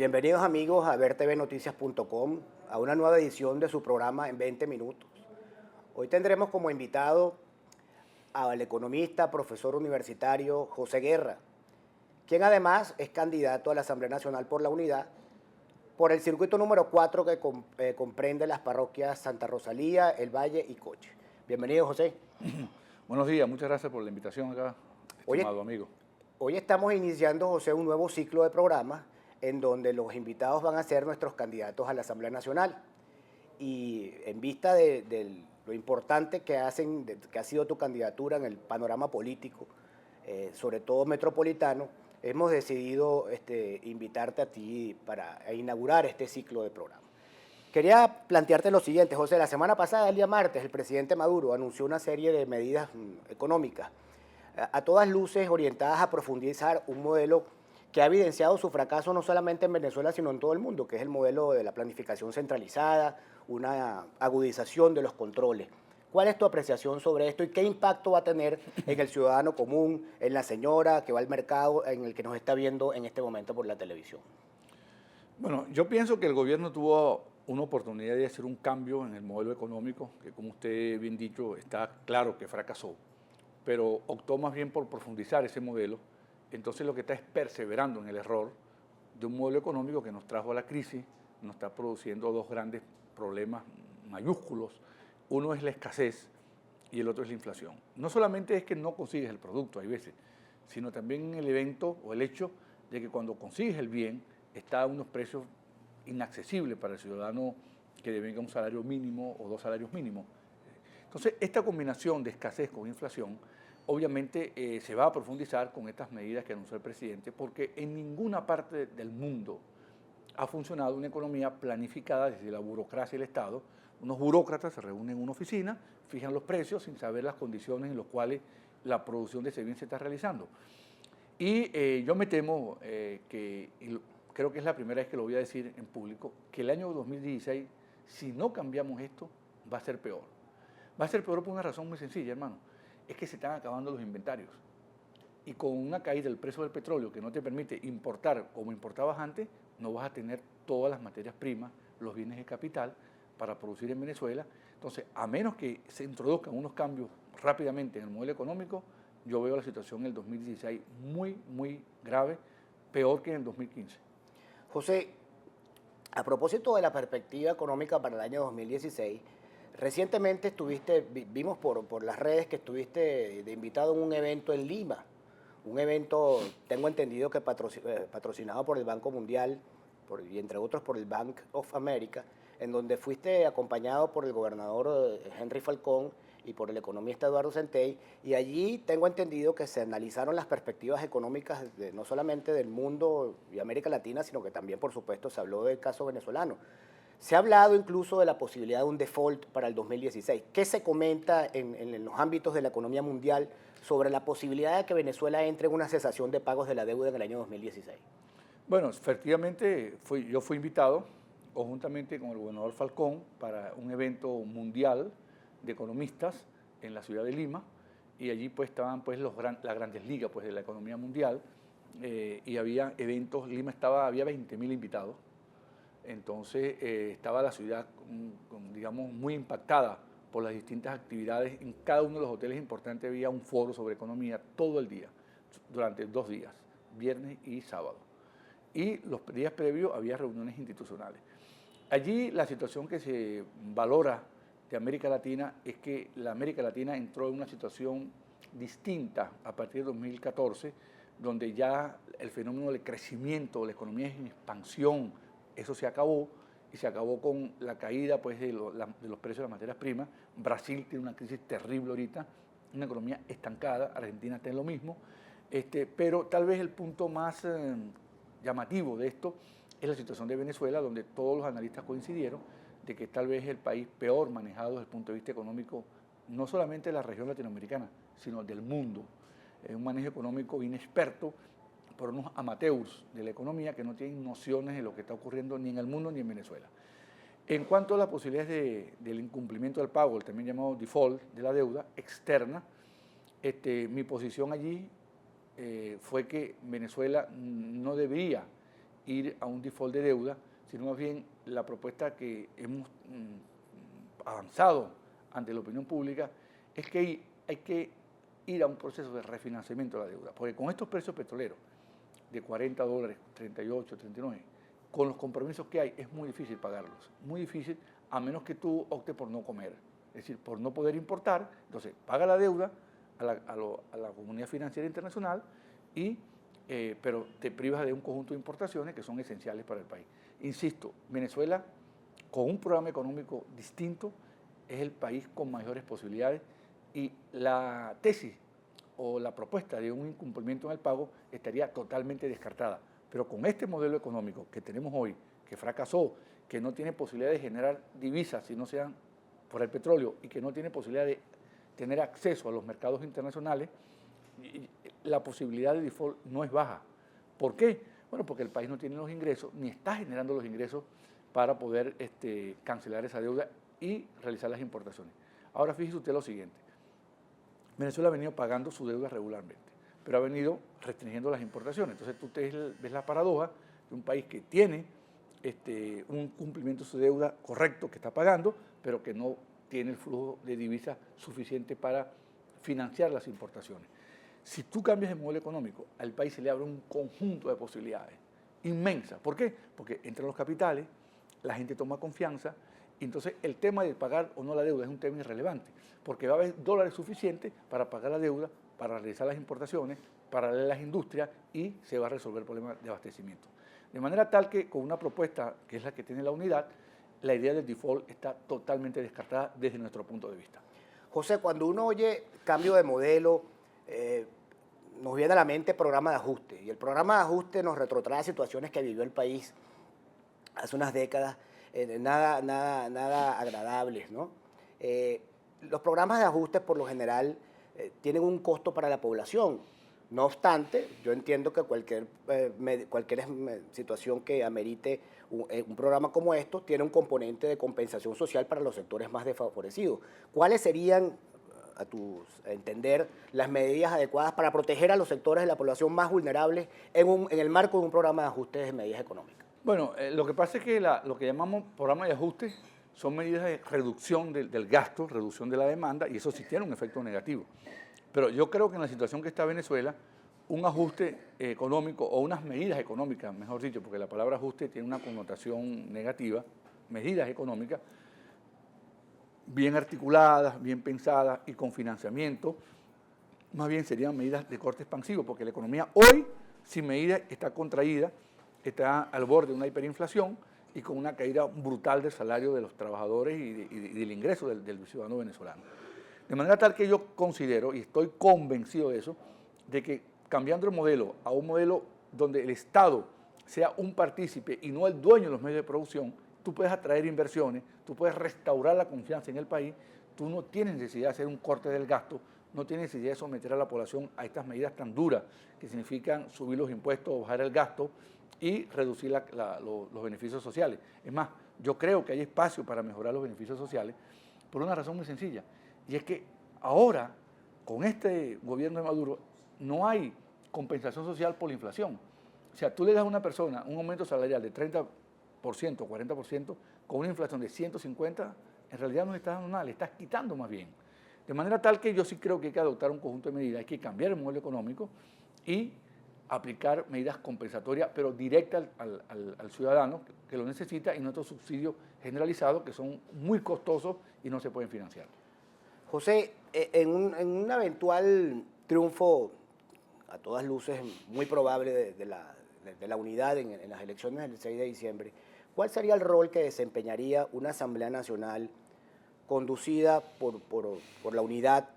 Bienvenidos amigos a vertvnoticias.com, a una nueva edición de su programa en 20 minutos. Hoy tendremos como invitado al economista, profesor universitario José Guerra, quien además es candidato a la Asamblea Nacional por la Unidad por el circuito número 4 que comprende las parroquias Santa Rosalía, El Valle y Coche. Bienvenido, José. Buenos días, muchas gracias por la invitación acá, estimado amigo. Hoy estamos iniciando, José, un nuevo ciclo de programas en donde los invitados van a ser nuestros candidatos a la Asamblea Nacional. Y en vista de lo importante que ha sido tu candidatura en el panorama político, sobre todo metropolitano, hemos decidido invitarte a ti para inaugurar este ciclo de programas. Quería plantearte lo siguiente, José. La semana pasada, el día martes, el presidente Maduro anunció una serie de medidas económicas, a todas luces orientadas a profundizar un modelo que ha evidenciado su fracaso no solamente en Venezuela, sino en todo el mundo, que es el modelo de la planificación centralizada, una agudización de los controles. ¿Cuál es tu apreciación sobre esto y qué impacto va a tener en el ciudadano común, en la señora que va al mercado, en el que nos está viendo en este momento por la televisión? Bueno, yo pienso que el gobierno tuvo una oportunidad de hacer un cambio en el modelo económico, que como usted bien dicho, está claro que fracasó, pero optó más bien por profundizar ese modelo. Entonces lo que está es perseverando en el error de un modelo económico que nos trajo a la crisis, nos está produciendo dos grandes problemas mayúsculos. Uno es la escasez y el otro es la inflación. No solamente es que no consigues el producto, hay veces, sino también el evento o el hecho de que cuando consigues el bien está a unos precios inaccesibles para el ciudadano que devenga un salario mínimo o dos salarios mínimos. Entonces, esta combinación de escasez con inflación obviamente se va a profundizar con estas medidas que anunció el presidente, porque en ninguna parte del mundo ha funcionado una economía planificada desde la burocracia y el Estado. Unos burócratas se reúnen en una oficina, fijan los precios sin saber las condiciones en las cuales la producción de ese bien se está realizando. Y yo me temo creo que es la primera vez que lo voy a decir en público, que el año 2016, si no cambiamos esto, va a ser peor. Va a ser peor por una razón muy sencilla, hermano. Es que se están acabando los inventarios. Y con una caída del precio del petróleo que no te permite importar como importabas antes, no vas a tener todas las materias primas, los bienes de capital para producir en Venezuela. Entonces, a menos que se introduzcan unos cambios rápidamente en el modelo económico, yo veo la situación en el 2016 muy, muy grave, peor que en el 2015. José, a propósito de la perspectiva económica para el año 2016, recientemente vimos por las redes que estuviste de invitado en un evento en Lima, un evento, tengo entendido que patrocinado por el Banco Mundial y entre otros por el Bank of America, en donde fuiste acompañado por el gobernador Henry Falcón y por el economista Eduardo Centey, y allí tengo entendido que se analizaron las perspectivas económicas no solamente del mundo y América Latina, sino que también, por supuesto, se habló del caso venezolano. Se ha hablado incluso de la posibilidad de un default para el 2016. ¿Qué se comenta en los ámbitos de la economía mundial sobre la posibilidad de que Venezuela entre en una cesación de pagos de la deuda en el año 2016? Bueno, efectivamente yo fui invitado conjuntamente con el gobernador Falcón para un evento mundial de economistas en la ciudad de Lima, y allí pues estaban pues las grandes ligas pues de la economía mundial, y había eventos. Había 20.000 invitados. Entonces estaba la ciudad digamos, muy impactada por las distintas actividades. En cada uno de los hoteles importantes había un foro sobre economía todo el día, durante 2 días, viernes y sábado. Y los días previos había reuniones institucionales. Allí la situación que se valora de América Latina es que la América Latina entró en una situación distinta a partir de 2014, donde ya el fenómeno del crecimiento de la economía en expansión, eso se acabó, y se acabó con la caída pues, de los precios de las materias primas. Brasil tiene una crisis terrible ahorita, una economía estancada. Argentina está en lo mismo, pero tal vez el punto más llamativo de esto es la situación de Venezuela, donde todos los analistas coincidieron de que tal vez es el país peor manejado desde el punto de vista económico, no solamente de la región latinoamericana, sino del mundo. Es un manejo económico inexperto por unos amateurs de la economía que no tienen nociones de lo que está ocurriendo ni en el mundo ni en Venezuela. En cuanto a las posibilidades del incumplimiento del pago, el también llamado default de la deuda externa, mi posición allí fue que Venezuela no debería ir a un default de deuda, sino más bien la propuesta que hemos avanzado ante la opinión pública es que hay que ir a un proceso de refinanciamiento de la deuda, porque con estos precios petroleros de $40, 38, 39, con los compromisos que hay, es muy difícil pagarlos, muy difícil, a menos que tú optes por no comer, es decir, por no poder importar. Entonces paga la deuda a la comunidad financiera internacional, pero te privas de un conjunto de importaciones que son esenciales para el país. Insisto, Venezuela, con un programa económico distinto, es el país con mayores posibilidades, y la tesis o la propuesta de un incumplimiento en el pago estaría totalmente descartada. Pero con este modelo económico que tenemos hoy, que fracasó, que no tiene posibilidad de generar divisas si no sean por el petróleo y que no tiene posibilidad de tener acceso a los mercados internacionales, la posibilidad de default no es baja. ¿Por qué? Bueno, porque el país no tiene los ingresos, ni está generando los ingresos para poder cancelar esa deuda y realizar las importaciones. Ahora fíjese usted lo siguiente. Venezuela ha venido pagando su deuda regularmente, pero ha venido restringiendo las importaciones. Entonces tú ves la paradoja de un país que tiene un cumplimiento de su deuda correcto, que está pagando, pero que no tiene el flujo de divisas suficiente para financiar las importaciones. Si tú cambias el modelo económico, al país se le abre un conjunto de posibilidades inmensas. ¿Por qué? Porque entran los capitales, la gente toma confianza, y entonces el tema de pagar o no la deuda es un tema irrelevante, porque va a haber dólares suficientes para pagar la deuda, para realizar las importaciones, para las industrias, y se va a resolver el problema de abastecimiento. De manera tal que con una propuesta que es la que tiene la unidad, la idea del default está totalmente descartada desde nuestro punto de vista. José, cuando uno oye cambio de modelo, nos viene a la mente programa de ajuste, y el programa de ajuste nos retrotrae situaciones que vivió el país hace unas décadas, nada agradables, ¿no? Los programas de ajuste por lo general tienen un costo para la población. No obstante, yo entiendo que cualquier situación que amerite un programa como esto tiene un componente de compensación social para los sectores más desfavorecidos. ¿Cuáles serían, a tu entender, las medidas adecuadas para proteger a los sectores de la población más vulnerables en el marco de un programa de ajuste de medidas económicas? Bueno, lo que pasa es que lo que llamamos programa de ajuste son medidas de reducción del gasto, reducción de la demanda, y eso sí tiene un efecto negativo. Pero yo creo que en la situación que está Venezuela, un ajuste económico o unas medidas económicas, mejor dicho, porque la palabra ajuste tiene una connotación negativa, medidas económicas bien articuladas, bien pensadas y con financiamiento, más bien serían medidas de corte expansivo, porque la economía hoy, sin medidas, está contraída, está al borde de una hiperinflación y con una caída brutal del salario de los trabajadores y del ingreso del ciudadano venezolano. De manera tal que yo considero, y estoy convencido de eso, de que cambiando el modelo a un modelo donde el Estado sea un partícipe y no el dueño de los medios de producción, tú puedes atraer inversiones, tú puedes restaurar la confianza en el país, tú no tienes necesidad de hacer un corte del gasto, no tienes necesidad de someter a la población a estas medidas tan duras que significan subir los impuestos, bajar el gasto y reducir los beneficios sociales. Es más, yo creo que hay espacio para mejorar los beneficios sociales por una razón muy sencilla, y es que ahora, con este gobierno de Maduro, no hay compensación social por la inflación. O sea, tú le das a una persona un aumento salarial de 30%, 40%, con una inflación de 150%, en realidad no le estás dando nada, le estás quitando más bien. De manera tal que yo sí creo que hay que adoptar un conjunto de medidas, hay que cambiar el modelo económico y aplicar medidas compensatorias, pero directas al ciudadano que lo necesita, y no estos subsidios generalizados que son muy costosos y no se pueden financiar. José, en un eventual triunfo, a todas luces muy probable de la unidad en las elecciones del 6 de diciembre, ¿cuál sería el rol que desempeñaría una Asamblea Nacional conducida por la unidad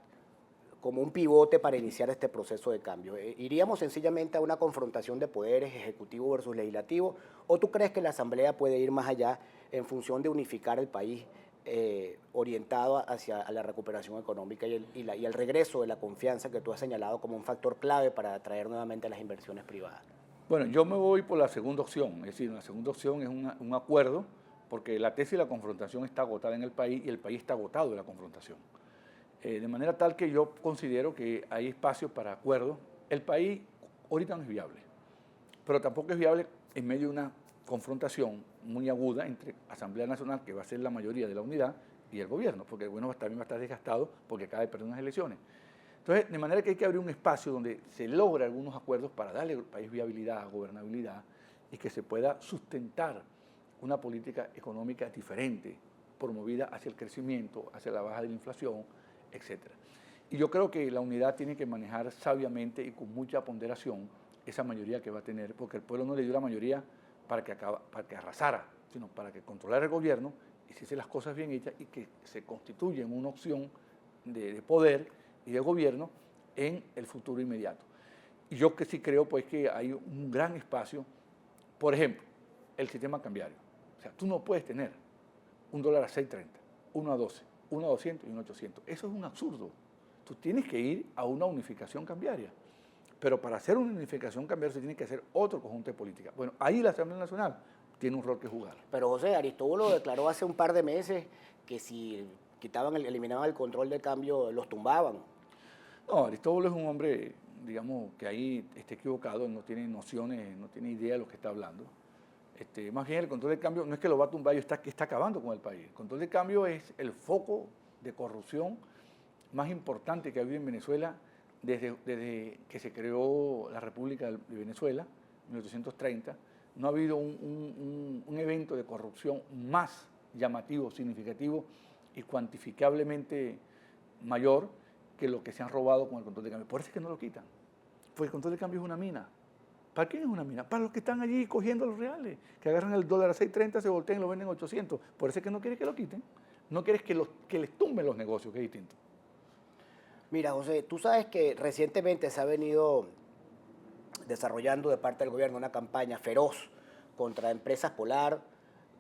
como un pivote para iniciar este proceso de cambio? ¿Iríamos sencillamente a una confrontación de poderes, ejecutivo versus legislativo, o tú crees que la Asamblea puede ir más allá en función de unificar el país orientado hacia la recuperación económica y el regreso de la confianza que tú has señalado como un factor clave para atraer nuevamente las inversiones privadas? Bueno, yo me voy por la segunda opción, es decir, la segunda opción es un acuerdo, porque la tesis de la confrontación está agotada en el país y el país está agotado de la confrontación. De manera tal que yo considero que hay espacio para acuerdos. El país ahorita no es viable, pero tampoco es viable en medio de una confrontación muy aguda entre Asamblea Nacional, que va a ser la mayoría de la unidad, y el gobierno, porque el gobierno también va a estar desgastado porque acaba de perder unas elecciones. Entonces, de manera que hay que abrir un espacio donde se logre algunos acuerdos para darle al país viabilidad, gobernabilidad, y que se pueda sustentar una política económica diferente, promovida hacia el crecimiento, hacia la baja de la inflación, etc. Y yo creo que la unidad tiene que manejar sabiamente y con mucha ponderación esa mayoría que va a tener, porque el pueblo no le dio la mayoría para que arrasara, sino para que controlara el gobierno, hiciese las cosas bien hechas y que se constituya en una opción de poder y de gobierno en el futuro inmediato. Y yo que sí creo pues que hay un gran espacio, por ejemplo, el sistema cambiario. O sea, tú no puedes tener un dólar a 6.30, uno a 12, uno a 200 y uno a 800. Eso es un absurdo. Tú tienes que ir a una unificación cambiaria. Pero para hacer una unificación cambiaria se tiene que hacer otro conjunto de políticas. Bueno, ahí la Asamblea Nacional tiene un rol que jugar. Pero José, Aristóbulo declaró hace un par de meses que si eliminaban el control de cambio, los tumbaban. No, Aristóbulo es un hombre, digamos, que ahí está equivocado, no tiene nociones, no tiene idea de lo que está hablando. Más bien el control de cambio no es que lo va a tumbar, está acabando con el país. El control de cambio es el foco de corrupción más importante que ha habido en Venezuela desde que se creó la República de Venezuela, en 1830. No ha habido un evento de corrupción más llamativo, significativo y cuantificablemente mayor que lo que se han robado con el control de cambio. Por eso es que no lo quitan, porque el control de cambio es una mina. ¿Para quién es una mina? Para los que están allí cogiendo los reales, que agarran el dólar a 6.30, se voltean y lo venden a 800. Por eso es que no quieres que lo quiten, no quieres que les tumben los negocios, que es distinto. Mira, José, tú sabes que recientemente se ha venido desarrollando de parte del gobierno una campaña feroz contra Empresas Polar,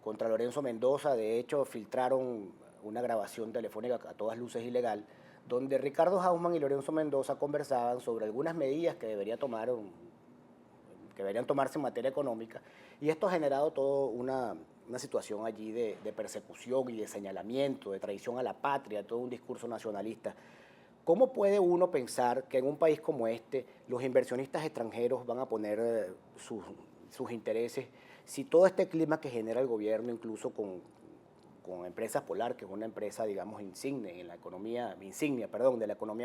contra Lorenzo Mendoza. De hecho, filtraron una grabación telefónica a todas luces ilegal, donde Ricardo Hausmann y Lorenzo Mendoza conversaban sobre algunas medidas que deberían tomarse en materia económica, y esto ha generado toda una situación allí de persecución y de señalamiento, de traición a la patria, todo un discurso nacionalista. ¿Cómo puede uno pensar que en un país como este los inversionistas extranjeros van a poner sus intereses si todo este clima que genera el gobierno, incluso con Empresas Polar, que es una empresa, digamos, insignia de la economía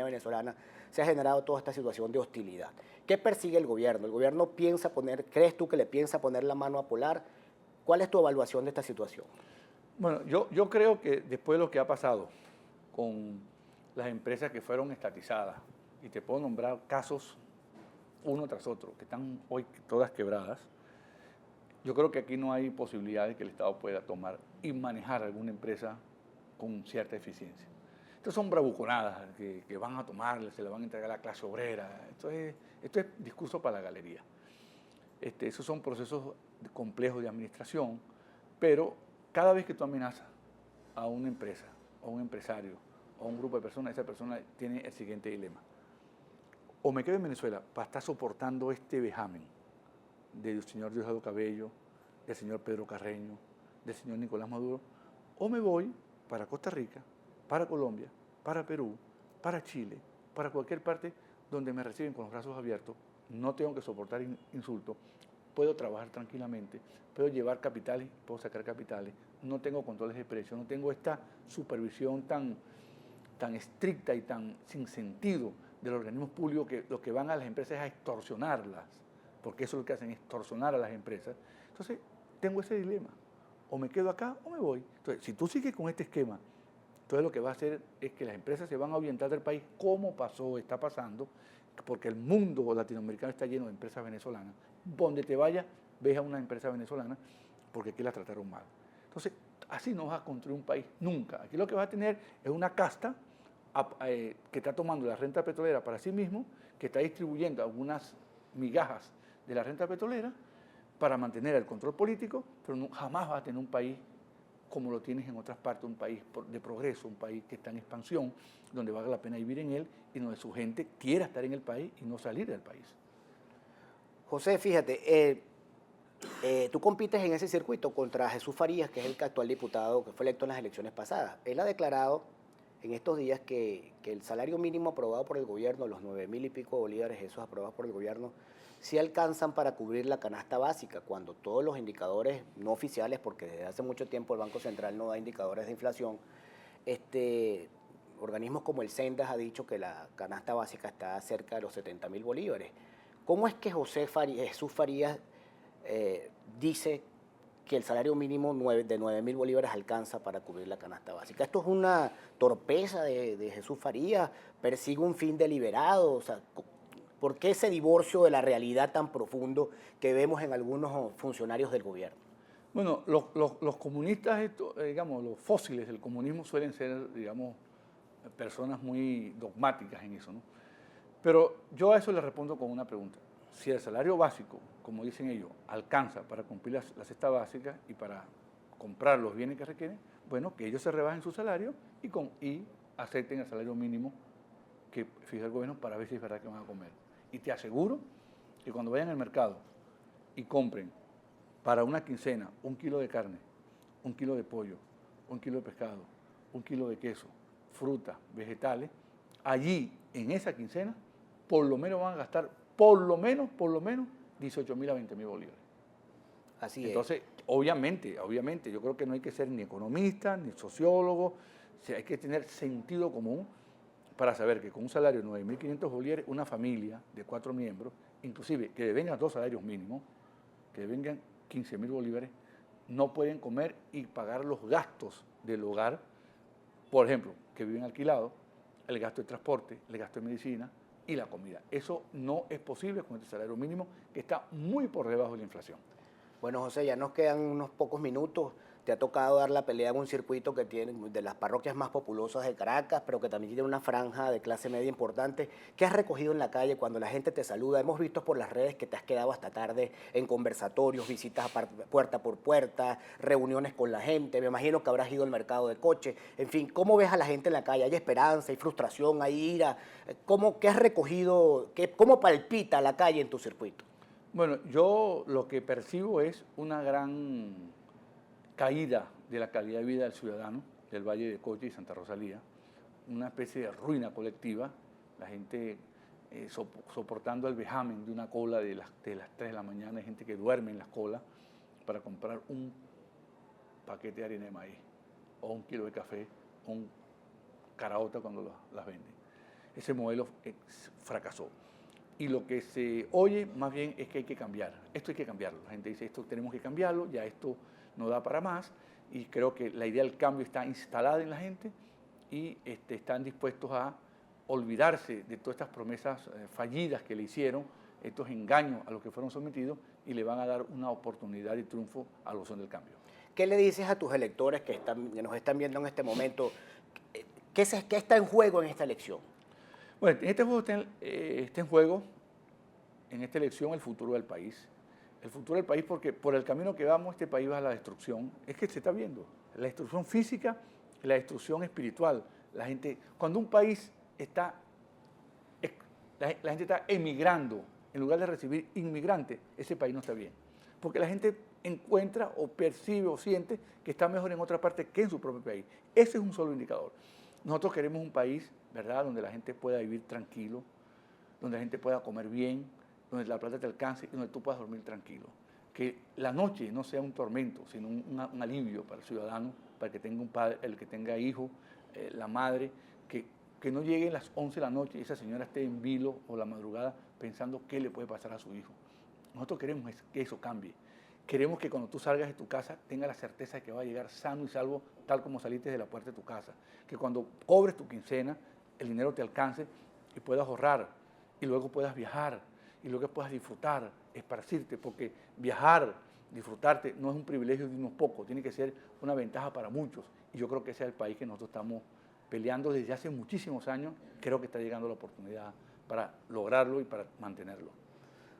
venezolana, se ha generado toda esta situación de hostilidad? ¿Qué persigue el gobierno? ¿El gobierno crees tú que le piensa poner la mano a Polar? ¿Cuál es tu evaluación de esta situación? Bueno, yo creo que después de lo que ha pasado con las empresas que fueron estatizadas, y te puedo nombrar casos uno tras otro, que están hoy todas quebradas, yo creo que aquí no hay posibilidad de que el Estado pueda tomar y manejar alguna empresa con cierta eficiencia. Estas son bravuconadas que van a tomarle, se le van a entregar a la clase obrera. Esto es discurso para la galería. Esos son procesos complejos de administración, pero cada vez que tú amenazas a una empresa, a un empresario, a un grupo de personas, esa persona tiene el siguiente dilema. O me quedo en Venezuela para estar soportando este vejamen del señor Diosdado Cabello, del señor Pedro Carreño, del señor Nicolás Maduro, o me voy para Costa Rica, para Colombia, para Perú, para Chile, para cualquier parte donde me reciben con los brazos abiertos, no tengo que soportar insultos, puedo trabajar tranquilamente, puedo llevar capitales, puedo sacar capitales, no tengo controles de precios, no tengo esta supervisión tan estricta y tan sin sentido de los organismos públicos que lo que van a las empresas es a extorsionarlas, porque eso es lo que hacen, extorsionar a las empresas. Entonces, tengo ese dilema, o me quedo acá o me voy. Entonces, si tú sigues con este esquema, entonces lo que va a hacer es que las empresas se van a orientar del país, como está pasando, porque el mundo latinoamericano está lleno de empresas venezolanas. Donde te vayas, ves a una empresa venezolana, porque aquí la trataron mal. Entonces, así no vas a construir un país nunca. Aquí lo que vas a tener es una casta que está tomando la renta petrolera para sí mismo, que está distribuyendo algunas migajas de la renta petrolera para mantener el control político, pero jamás vas a tener un país como lo tienes en otras partes, un país de progreso, un país que está en expansión, donde valga la pena vivir en él y donde su gente quiera estar en el país y no salir del país. José, fíjate, tú compites en ese circuito contra Jesús Farías, que es el actual diputado que fue electo en las elecciones pasadas. Él ha declarado en estos días que el salario mínimo aprobado por el gobierno, los 9.000 y pico bolívares, esos aprobados por el gobierno, sí alcanzan para cubrir la canasta básica, cuando todos los indicadores no oficiales, porque desde hace mucho tiempo el Banco Central no da indicadores de inflación, organismos como el Sendas ha dicho que la canasta básica está cerca de los 70.000 bolívares. ¿Cómo es que Jesús Farías dice que el salario mínimo de 9.000 bolívares alcanza para cubrir la canasta básica? ¿Esto es una torpeza de Jesús Farías? ¿Persigue un fin deliberado? O sea, ¿por qué ese divorcio de la realidad tan profundo que vemos en algunos funcionarios del gobierno? Bueno, los comunistas, digamos, los fósiles del comunismo suelen ser, digamos, personas muy dogmáticas en eso, ¿no? Pero yo a eso le respondo con una pregunta. Si el salario básico, como dicen ellos, alcanza para cumplir la cesta básica y para comprar los bienes que requieren, bueno, que ellos se rebajen su salario y acepten el salario mínimo que fija el gobierno para ver si es verdad que van a comer. Y te aseguro que cuando vayan al mercado y compren para una quincena 1 kilo de carne, 1 kilo de pollo, 1 kilo de pescado, 1 kilo de queso, frutas, vegetales, allí en esa quincena por lo menos van a gastar por lo menos 18.000 a 20.000 bolívares. Así Entonces, obviamente, yo creo que no hay que ser ni economista, ni sociólogo, o sea, hay que tener sentido común para saber que con un salario de 9.500 bolívares, una familia de 4 miembros, inclusive que devengan 2 salarios mínimos, que devengan 15.000 bolívares, no pueden comer y pagar los gastos del hogar, por ejemplo, que viven alquilados, el gasto de transporte, el gasto de medicina y la comida. Eso no es posible con este salario mínimo que está muy por debajo de la inflación. Bueno, José, ya nos quedan unos pocos minutos. Te ha tocado dar la pelea en un circuito que tiene de las parroquias más populosas de Caracas, pero que también tiene una franja de clase media importante. ¿Qué has recogido en la calle cuando la gente te saluda? Hemos visto por las redes que te has quedado hasta tarde en conversatorios, visitas puerta por puerta, reuniones con la gente. Me imagino que habrás ido al mercado de coche. En fin, ¿cómo ves a la gente en la calle? ¿Hay esperanza, hay frustración, hay ira? ¿Qué has recogido? ¿Cómo palpita la calle en tu circuito? Bueno, yo lo que percibo es una gran caída de la calidad de vida del ciudadano del Valle de Coche y Santa Rosalía, una especie de ruina colectiva, la gente soportando el vejamen de una cola de las 3 de la mañana, hay gente que duerme en las colas para comprar un paquete de harina de maíz, o 1 kilo de café, o un caraota cuando las venden. Ese modelo fracasó. Y lo que se oye más bien es que hay que cambiar. Esto hay que cambiarlo. La gente dice, esto tenemos que cambiarlo, ya esto no da para más. Y creo que la idea del cambio está instalada en la gente y están dispuestos a olvidarse de todas estas promesas fallidas que le hicieron, estos engaños a los que fueron sometidos, y le van a dar una oportunidad de triunfo a los son del cambio. ¿Qué le dices a tus electores que nos están viendo en este momento? ¿Qué está en juego en esta elección? Bueno, en este juego está en juego, en esta elección, el futuro del país. El futuro del país porque por el camino que vamos, este país va a la destrucción. Es que se está viendo la destrucción física y la destrucción espiritual. La gente, cuando un país está, la gente está emigrando, en lugar de recibir inmigrantes, ese país no está bien. Porque la gente encuentra o percibe o siente que está mejor en otra parte que en su propio país. Ese es un solo indicador. Nosotros queremos un país, ¿verdad?, donde la gente pueda vivir tranquilo, donde la gente pueda comer bien, donde la plata te alcance y donde tú puedas dormir tranquilo. Que la noche no sea un tormento, sino un alivio para el ciudadano, para el que tenga un padre, el que tenga hijo, la madre, que no lleguen las 11 de la noche y esa señora esté en vilo o la madrugada pensando qué le puede pasar a su hijo. Nosotros queremos que eso cambie. Queremos que cuando tú salgas de tu casa tengas la certeza de que va a llegar sano y salvo tal como saliste de la puerta de tu casa. Que cuando cobres tu quincena, el dinero te alcance y puedas ahorrar y luego puedas viajar y luego puedas disfrutar, esparcirte, porque viajar, disfrutarte no es un privilegio de unos pocos, tiene que ser una ventaja para muchos. Y yo creo que ese es el país que nosotros estamos peleando desde hace muchísimos años. Creo que está llegando la oportunidad para lograrlo y para mantenerlo.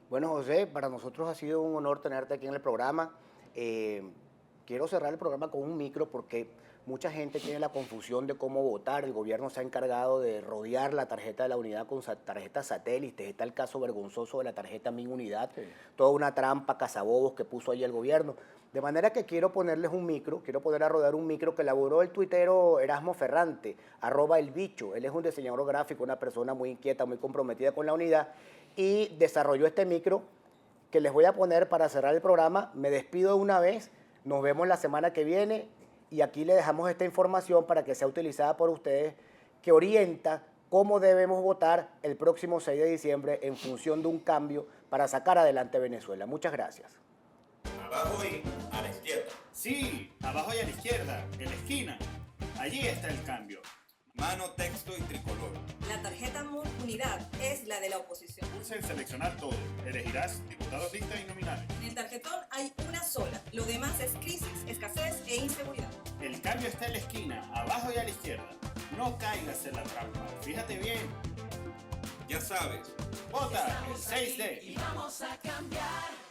Bueno, José, para nosotros ha sido un honor tenerte aquí en el programa. Quiero cerrar el programa con un micro porque mucha gente tiene la confusión de cómo votar. El gobierno se ha encargado de rodear la tarjeta de la unidad con tarjetas satélites. Está el caso vergonzoso de la tarjeta Mi Unidad. Sí. Toda una trampa cazabobos que puso ahí el gobierno. De manera que quiero ponerles un micro, quiero poner a rodar un micro que elaboró el tuitero Erasmo Ferrante, @elbicho. Él es un diseñador gráfico, una persona muy inquieta, muy comprometida con la unidad, y desarrolló este micro que les voy a poner para cerrar el programa. Me despido de una vez, nos vemos la semana que viene y aquí le dejamos esta información para que sea utilizada por ustedes, que orienta cómo debemos votar el próximo 6 de diciembre en función de un cambio para sacar adelante Venezuela. Muchas gracias. Abajo y a la izquierda. Sí, abajo y a la izquierda, en la esquina. Allí está el cambio. Mano, texto y tricolor. La tarjeta MUD Unidad es la de la oposición. Pulsa en seleccionar todo. Elegirás diputados, listas y nominales. En el tarjetón hay una sola. Lo demás es crisis, escasez e inseguridad. El cambio está en la esquina, abajo y a la izquierda. No caigas en la trampa. Fíjate bien. Ya sabes. Vota el 6D. Y vamos a cambiar.